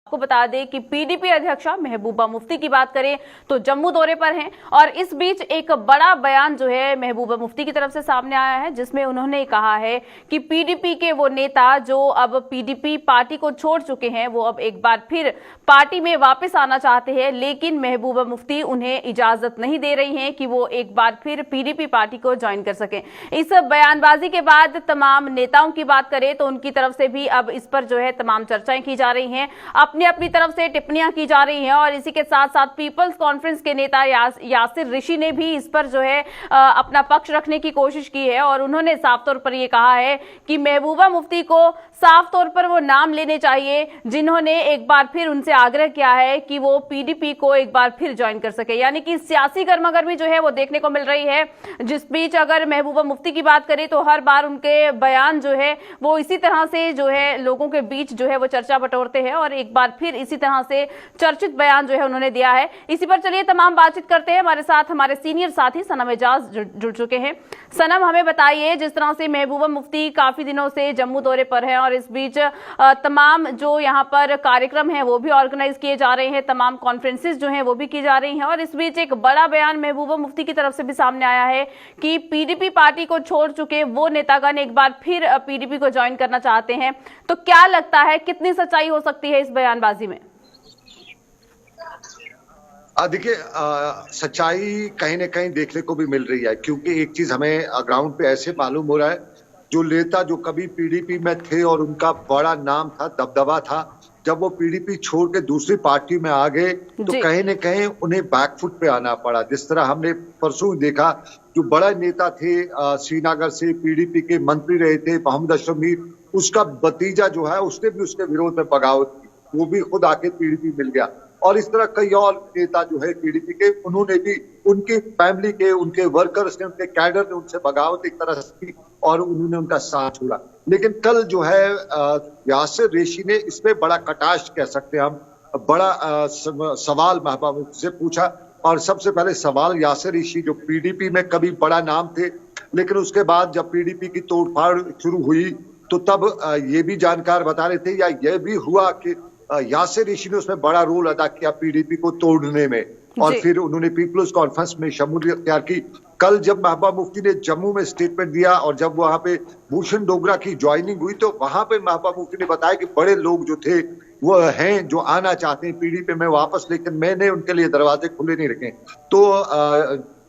आपको बता दें कि पीडीपी अध्यक्षा महबूबा मुफ्ती की बात करें तो जम्मू दौरे पर हैं और इस बीच एक बड़ा बयान जो है महबूबा मुफ्ती की तरफ से सामने आया है, जिसमें उन्होंने कहा है कि पीडीपी के वो नेता जो अब पीडीपी पार्टी को छोड़ चुके हैं वो अब एक बार फिर पार्टी में वापस आना चाहते हैं, लेकिन महबूबा मुफ्ती उन्हें इजाजत नहीं दे रही हैं कि वो एक बार फिर पीडीपी पार्टी को ज्वाइन कर सकें। इस बयानबाजी के बाद तमाम नेताओं की बात करें तो उनकी तरफ से भी अब इस पर जो है तमाम चर्चाएं की जा रही हैं, अपनी अपनी तरफ से टिप्पणियां की जा रही हैं और इसी के साथ साथ पीपल्स कॉन्फ्रेंस के नेता यासिर ऋषि ने भी इस पर जो है अपना पक्ष रखने की कोशिश की है और उन्होंने साफ तौर पर यह कहा है कि महबूबा मुफ्ती को साफ तौर पर वो नाम लेने चाहिए जिन्होंने एक बार फिर उनसे आग्रह किया है कि वो पीडीपी को एक बार फिर ज्वाइन कर सके। यानी कि सियासी गर्मागर्मी जो है वो देखने को मिल रही है, जिस बीच अगर महबूबा मुफ्ती की बात करें तो हर बार उनके बयान जो है वो इसी तरह से जो है लोगों के बीच जो है वो चर्चा बटोरते हैं और एक बार फिर इसी तरह से चर्चित बयान जो है उन्होंने दिया है। इसी पर चलिए तमाम बातचीत करते हैं। हमारे साथ हमारे सीनियर साथी सनम एजाज जुड़ चुके हैं। सनम, हमें बताइए, जिस तरह से महबूबा मुफ्ती काफी दिनों से जम्मू दौरे पर है और इस बीच तमाम जो यहाँ पर कार्यक्रम है वो भी ऑर्गेनाइज किए जा रहे हैं, तमाम कॉन्फ्रेंसेस जो हैं वो भी की जा रही हैं और इस बीच एक बड़ा बयान महबूबा मुफ्ती की तरफ से भी सामने आया है कि पीडीपी पार्टी को छोड़ चुके वो नेतागण एक बार फिर पीडीपी को ज्वाइन करना चाहते हैं। तो क्या लगता है कितनी सच्चाई हो सकती है इस बयानबाजी में? देखिए, सच्चाई कहीं ना कहीं देखने को भी मिल रही है, क्योंकि एक चीज हमें ग्राउंड पे ऐसे मालूम हो रहा है, जो नेता जो कभी पीडीपी में थे और उनका बड़ा नाम था, दबदबा था, जब वो पीडीपी छोड़ के दूसरी पार्टी में आ गए तो कहीं न कहीं उन्हें बैकफुट पे आना पड़ा। जिस तरह हमने परसों देखा, जो बड़ा नेता थे श्रीनगर से, पीडीपी के मंत्री रहे थे मोहम्मद अशरफ मीर, उसका भतीजा जो है उसने भी उसके विरोध में बगावत की, वो भी खुद आके पीडीपी मिल गया। और इस तरह कई और नेता जो है पीडीपी के, उन्होंने भी उनकी फैमिली के, उनके वर्कर्स ने, उनके कैडर ने उनसे बगावत एक तरह से की और उन्होंने उनका साथ छोड़ा। लेकिन कल जो है यासिर ऋषि ने इसमें बड़ा कटाक्ष कह सकते हैं हम, बड़ा सवाल महबूबा मुफ्ती से पूछा। और सबसे पहले सवाल यासिर ऋषि जो पीडीपी में कभी बड़ा नाम थे, लेकिन उसके बाद जब पीडीपी की तोड़फाड़ शुरू हुई तो तब ये भी जानकार बता रहे थे या यह भी हुआ कि यासिर ऋषि ने उसमें बड़ा रोल अदा किया पीडीपी को तोड़ने में और फिर उन्होंने पीपल्स कॉन्फ्रेंस में शमूलियत अख्तियार की। कल जब महबूबा मुफ्ती ने जम्मू में स्टेटमेंट दिया और जब वहां पे भूषण डोगरा की ज्वाइनिंग हुई तो वहां पे महबूबा मुफ्ती ने बताया कि बड़े लोग जो थे वो हैं जो आना चाहते हैं पीडीपी में वापस, लेकिन मैंने उनके लिए दरवाजे खुले नहीं रखे। तो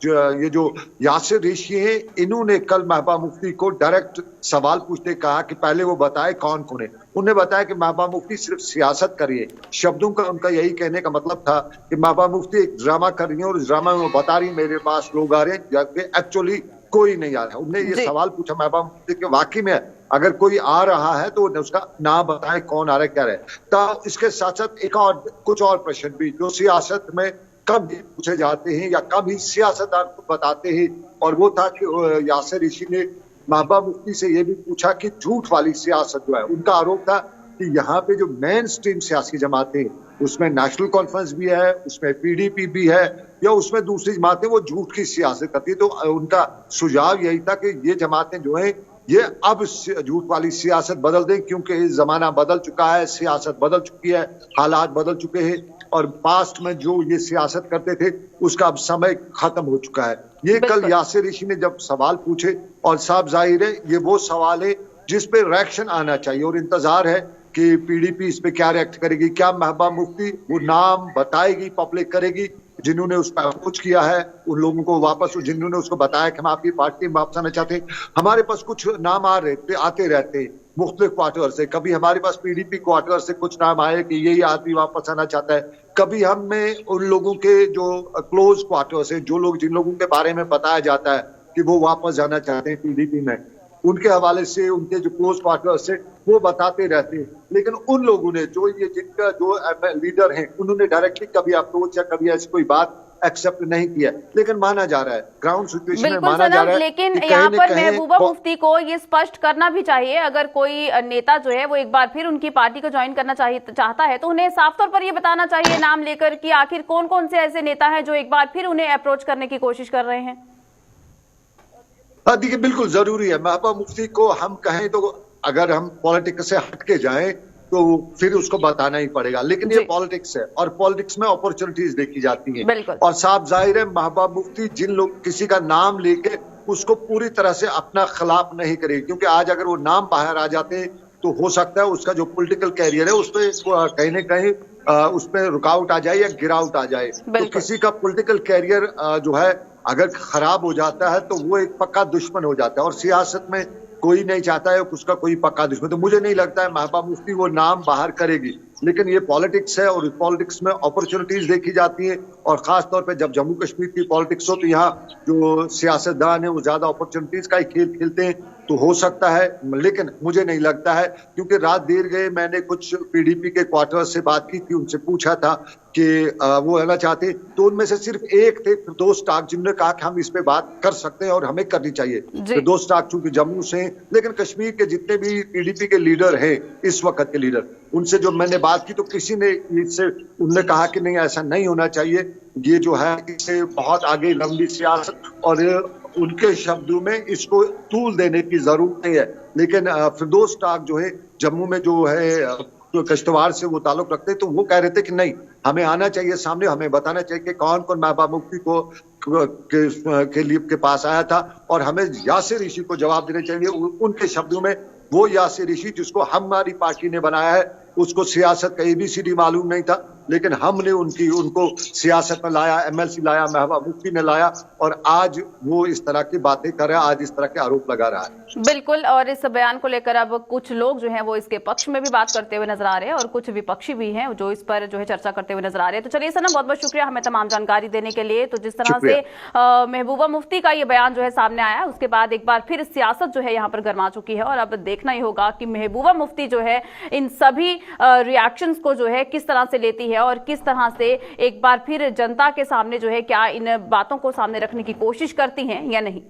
ये जो यासिर ऋषि हैं, इन्होंने कल महबूबा मुफ्ती को डायरेक्ट सवाल पूछते कहा कि पहले वो बताए कौन कौन है। उन्होंने बताया कि महबूबा मुफ्ती सिर्फ सियासत करिए। शब्दों का उनका यही कहने का मतलब था कि महबूबा मुफ्ती एक ड्रामा कर रही है और उस ड्रामा में वो बता रही मेरे पास लोग आ रहे हैं जबकि एक्चुअली कोई नहीं आ रहा है। उन्होंने ये सवाल पूछा महबूबा मुफ्ती के वाकई में अगर कोई आ रहा है तो उसका नाम बताए, कौन आ रहा है, क्या रहे। तो इसके साथ साथ एक और कुछ और प्रश्न भी जो सियासत में कब पूछे जाते हैं या कब ही सियासतदान को बताते हैं, और वो था कि यासिर ऋषि ने महबूबा मुफ्ती से ये भी पूछा कि झूठ वाली सियासत जो है, उनका आरोप था कि यहाँ पे जो मेन स्ट्रीम सियासी जमातें, उसमें नेशनल कॉन्फ्रेंस भी है, उसमें पीडीपी भी है या उसमें दूसरी जमातें, वो झूठ की सियासत करती है। तो उनका सुझाव यही था कि ये जमातें जो है ये अब झूठ वाली सियासत बदल दें, क्योंकि जमाना बदल चुका है, सियासत बदल चुकी है, हालात बदल चुके हैं और पास्ट में जो ये सियासत करते थे उसका अब समय खत्म हो चुका है। ये कल यासिर ऋषि ने जब सवाल पूछे और साफ जाहिर है ये वो सवाल है जिस पे रिएक्शन आना चाहिए और इंतजार है कि पीडीपी इस पे क्या रिएक्ट करेगी। क्या महबूबा मुफ्ती वो नाम बताएगी, पब्लिक करेगी जिन्होंने उस पर अप्रोच किया है, उन लोगों को वापस, जिन्होंने उसको बताया कि हम आपकी पार्टी में वापस आना चाहते हैं। हमारे पास कुछ नाम आते रहते मुख्तलिफ क्वार्टर से, कभी हमारे पास पीडीपी क्वार्टर से कुछ नाम आए कि यही आदमी वापस आना चाहता है, कभी हमें उन लोगों के जो क्लोज क्वार्टर से, जो लोग जिन लोगों के बारे में बताया जाता है कि वो वापस जाना चाहते हैं पीडीपी में, उनके हवाले से, उनके जो क्लोज पार्टनर से वो बताते रहते हैं। लेकिन उन लोगों ने जो ये जिनका जो लीडर हैं, उन्होंने डायरेक्टली कभी अप्रोच या कभी ऐसी कोई बात एक्सेप्ट नहीं किया, लेकिन माना जा रहा है ग्राउंड सिचुएशन में माना जा रहा है। लेकिन यहाँ पर महबूबा मुफ्ती को ये स्पष्ट करना भी चाहिए, अगर कोई नेता जो है वो एक बार फिर उनकी पार्टी को ज्वाइन करना चाहता है तो उन्हें साफ तौर पर ये बताना चाहिए नाम लेकर कि आखिर कौन कौन से ऐसे नेता हैं जो एक बार फिर उन्हें अप्रोच करने की कोशिश कर रहे हैं। देखिए, बिल्कुल जरूरी है। महबूबा मुफ्ती को हम कहें तो अगर हम पॉलिटिक्स से हटके जाएं तो फिर उसको बताना ही पड़ेगा। लेकिन ये जी। पॉलिटिक्स है और पॉलिटिक्स में अपॉर्चुनिटीज देखी जाती हैं। बिल्कुल। और साफ जाहिर है महबूबा मुफ्ती जिन लोग किसी का नाम लेके उसको पूरी तरह से अपना खिलाफ नहीं करेगी, क्योंकि आज अगर वो नाम बाहर आ जाते तो हो सकता है उसका जो पॉलिटिकल कैरियर है उसपे कहीं ना कहीं उसमें रुकावट आ जाए या गिरावट आ जाए। तो बिल्कुल। किसी का पॉलिटिकल कैरियर जो है अगर खराब हो जाता है तो वो एक पक्का दुश्मन हो जाता है, और सियासत में कोई नहीं चाहता है उसका कोई पक्का दुश्मन। तो मुझे नहीं लगता है महबूबा मुफ्ती वो नाम बाहर करेगी, लेकिन ये पॉलिटिक्स है और पॉलिटिक्स में अपॉर्चुनिटीज देखी जाती है। और खास तौर पे जब जम्मू कश्मीर की पॉलिटिक्स हो तो यहाँ जो सियासतदान है वो ज्यादा अपॉर्चुनिटीज का ही खेल खेलते हैं, तो हो सकता है। लेकिन मुझे नहीं लगता है, क्योंकि रात देर गए मैंने कुछ पीडीपी के क्वार्टर से बात की थी, उनसे पूछा था कि वो रहना चाहते, तो उनमें से सिर्फ एक थे फिरदौस टाक जिन्होंने कहा कि हम इस पे बात कर सकते हैं और हमें करनी चाहिए। फिरदौस टाक चूंकि जम्मू से, लेकिन कश्मीर के जितने भी पीडीपी के लीडर हैं इस वक्त के लीडर, उनसे जो मैंने बात की तो किसी ने इससे उन्होंने कहा कि नहीं ऐसा नहीं होना चाहिए, ये जो है इससे बहुत आगे लंबी सियासत, और उनके शब्दों में इसको तूल देने की जरूरत नहीं है। लेकिन फिरदौस टाक जो है जम्मू में जो है तो कश्तवाड़ से वो ताल्लुक रखते, तो वो कह रहे थे कि नहीं हमें आना चाहिए सामने, हमें बताना चाहिए कि कौन कौन महबूबा मुफ्ती को के पास आया था, और हमें यासिर ऋषि को जवाब देना चाहिए। उनके शब्दों में वो यासिर ऋषि जिसको हमारी पार्टी ने बनाया है उसको सियासत का ABCD मालूम नहीं था, लेकिन हमने उनको सियासत में लाया, MLC लाया, महबूबा मुफ्ती ने लाया, और आज वो इस तरह की बातें कर रहा है, आज इस तरह के आरोप लगा रहा है। बिल्कुल। और इस बयान को लेकर अब कुछ लोग जो हैं वो इसके पक्ष में भी बात करते हुए नजर आ रहे हैं और कुछ विपक्षी भी हैं जो इस पर जो है चर्चा करते हुए नजर आ रहे हैं। तो चलिए सनम, बहुत बहुत शुक्रिया हमें तमाम जानकारी देने के लिए। तो जिस तरह से महबूबा मुफ्ती का ये बयान जो है सामने आया, उसके बाद एक बार फिर सियासत जो है यहाँ पर गर्मा चुकी है, और अब देखना ही होगा कि महबूबा मुफ्ती जो है इन सभी रिएक्शंस को जो है किस तरह से लेती है और किस तरह से एक बार फिर जनता के सामने जो है क्या इन बातों को सामने रखने की कोशिश करती हैं या नहीं।